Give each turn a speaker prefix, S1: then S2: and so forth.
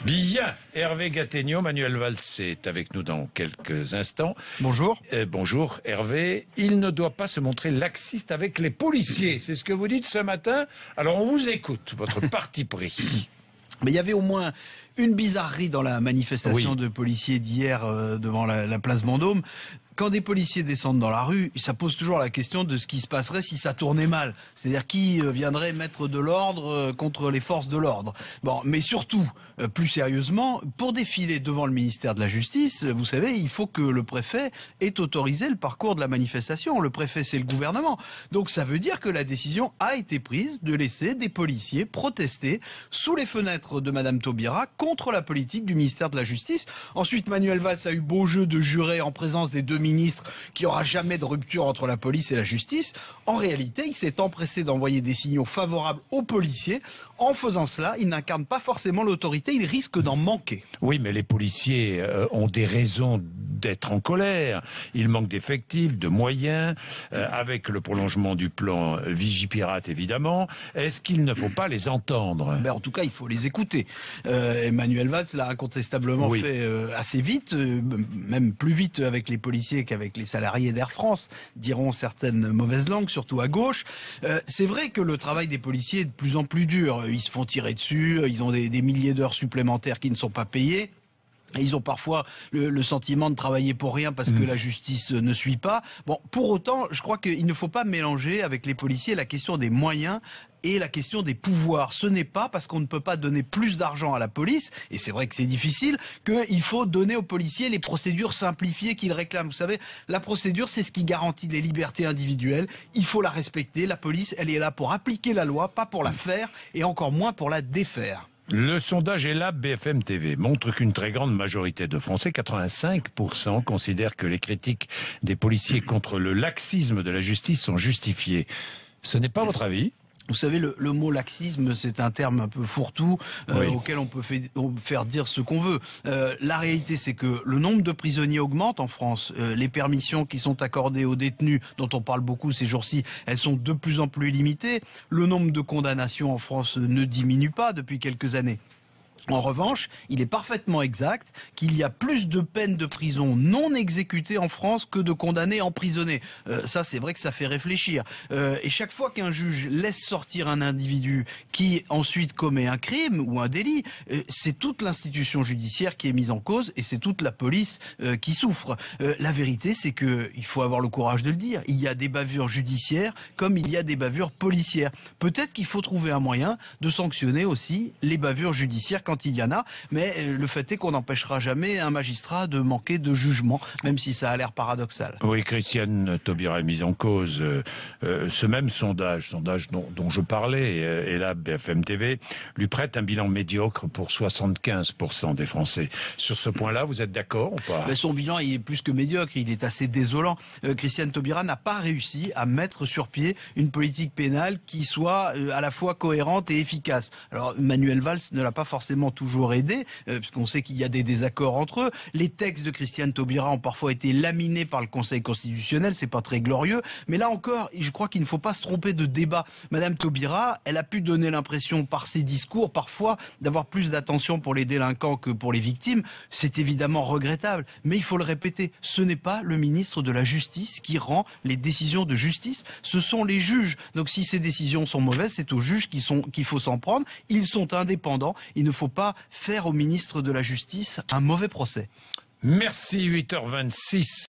S1: Bien, Hervé Gattegno, Manuel Valls est avec nous dans quelques instants.
S2: Bonjour.
S1: Bonjour Hervé, il ne doit pas se montrer laxiste avec les policiers, c'est ce que vous dites ce matin. Alors on vous écoute, votre parti pris.
S2: Mais il y avait au moins une bizarrerie dans la manifestation de policiers d'hier devant la place Vendôme. Quand des policiers descendent dans la rue, ça pose toujours la question de ce qui se passerait si ça tournait mal. C'est-à-dire qui viendrait mettre de l'ordre contre les forces de l'ordre. Bon, mais surtout, plus sérieusement, pour défiler devant le ministère de la Justice, vous savez, il faut que le préfet ait autorisé le parcours de la manifestation. Le préfet, c'est le gouvernement. Donc ça veut dire que la décision a été prise de laisser des policiers protester sous les fenêtres de Madame Taubira contre la politique du ministère de la Justice. Ensuite, Manuel Valls a eu beau jeu de jurer en présence des deux ministre qu'il n'y aura jamais de rupture entre la police et la justice. En réalité, il s'est empressé d'envoyer des signaux favorables aux policiers. En faisant cela, il n'incarne pas forcément l'autorité, il risque d'en manquer.
S1: Oui, mais les policiers ont des raisons d'être en colère. Il manque d'effectifs, de moyens, avec le prolongement du plan Vigipirate évidemment. Est-ce qu'il ne faut pas les entendre?
S2: En tout cas, il faut les écouter. Emmanuel Valls l'a incontestablement fait assez vite, même plus vite avec les policiers qu'avec les salariés d'Air France, diront certaines mauvaises langues, surtout à gauche. C'est vrai que le travail des policiers est de plus en plus dur. Ils se font tirer dessus, ils ont des milliers d'heures supplémentaires qui ne sont pas payées. Ils ont parfois le sentiment de travailler pour rien parce que la justice ne suit pas. Bon, pour autant, je crois qu'il ne faut pas mélanger avec les policiers la question des moyens et la question des pouvoirs. Ce n'est pas parce qu'on ne peut pas donner plus d'argent à la police, et c'est vrai que c'est difficile, qu'il faut donner aux policiers les procédures simplifiées qu'ils réclament. Vous savez, la procédure, c'est ce qui garantit les libertés individuelles. Il faut la respecter. La police, elle est là pour appliquer la loi, pas pour la faire, et encore moins pour la défaire.
S1: Le sondage ELAB BFM TV montre qu'une très grande majorité de Français, 85%, considèrent que les critiques des policiers contre le laxisme de la justice sont justifiées. Ce n'est pas votre avis ?
S2: Vous savez, le mot laxisme, c'est un terme un peu fourre-tout auquel on peut faire dire ce qu'on veut. La réalité, c'est que le nombre de prisonniers augmente en France. Les permissions qui sont accordées aux détenus, dont on parle beaucoup ces jours-ci, elles sont de plus en plus limitées. Le nombre de condamnations en France ne diminue pas depuis quelques années. En revanche, il est parfaitement exact qu'il y a plus de peines de prison non exécutées en France que de condamnés emprisonnés. Ça, c'est vrai que ça fait réfléchir. Et chaque fois qu'un juge laisse sortir un individu qui ensuite commet un crime ou un délit, c'est toute l'institution judiciaire qui est mise en cause et c'est toute la police qui souffre. La vérité, c'est que il faut avoir le courage de le dire. Il y a des bavures judiciaires comme il y a des bavures policières. Peut-être qu'il faut trouver un moyen de sanctionner aussi les bavures judiciaires quand il y en a, mais le fait est qu'on n'empêchera jamais un magistrat de manquer de jugement, même si ça a l'air paradoxal.
S1: Oui, Christiane Taubira est mise en cause. Ce même sondage dont je parlais, et là BFM TV, lui prête un bilan médiocre pour 75% des Français. Sur ce point-là, vous êtes d'accord ou pas?
S2: Mais son bilan il est plus que médiocre, il est assez désolant. Christiane Taubira n'a pas réussi à mettre sur pied une politique pénale qui soit à la fois cohérente et efficace. Alors Manuel Valls ne l'a pas forcément toujours aidé, puisqu'on sait qu'il y a des désaccords entre eux. Les textes de Christiane Taubira ont parfois été laminés par le Conseil constitutionnel, c'est pas très glorieux, mais là encore, je crois qu'il ne faut pas se tromper de débat. Madame Taubira, elle a pu donner l'impression par ses discours, parfois, d'avoir plus d'attention pour les délinquants que pour les victimes. C'est évidemment regrettable, mais il faut le répéter, ce n'est pas le ministre de la Justice qui rend les décisions de justice, ce sont les juges. Donc si ces décisions sont mauvaises, c'est aux juges qu'il faut s'en prendre. Ils sont indépendants, il ne faut pas faire au ministre de la Justice un mauvais procès.
S1: Merci, 8h26.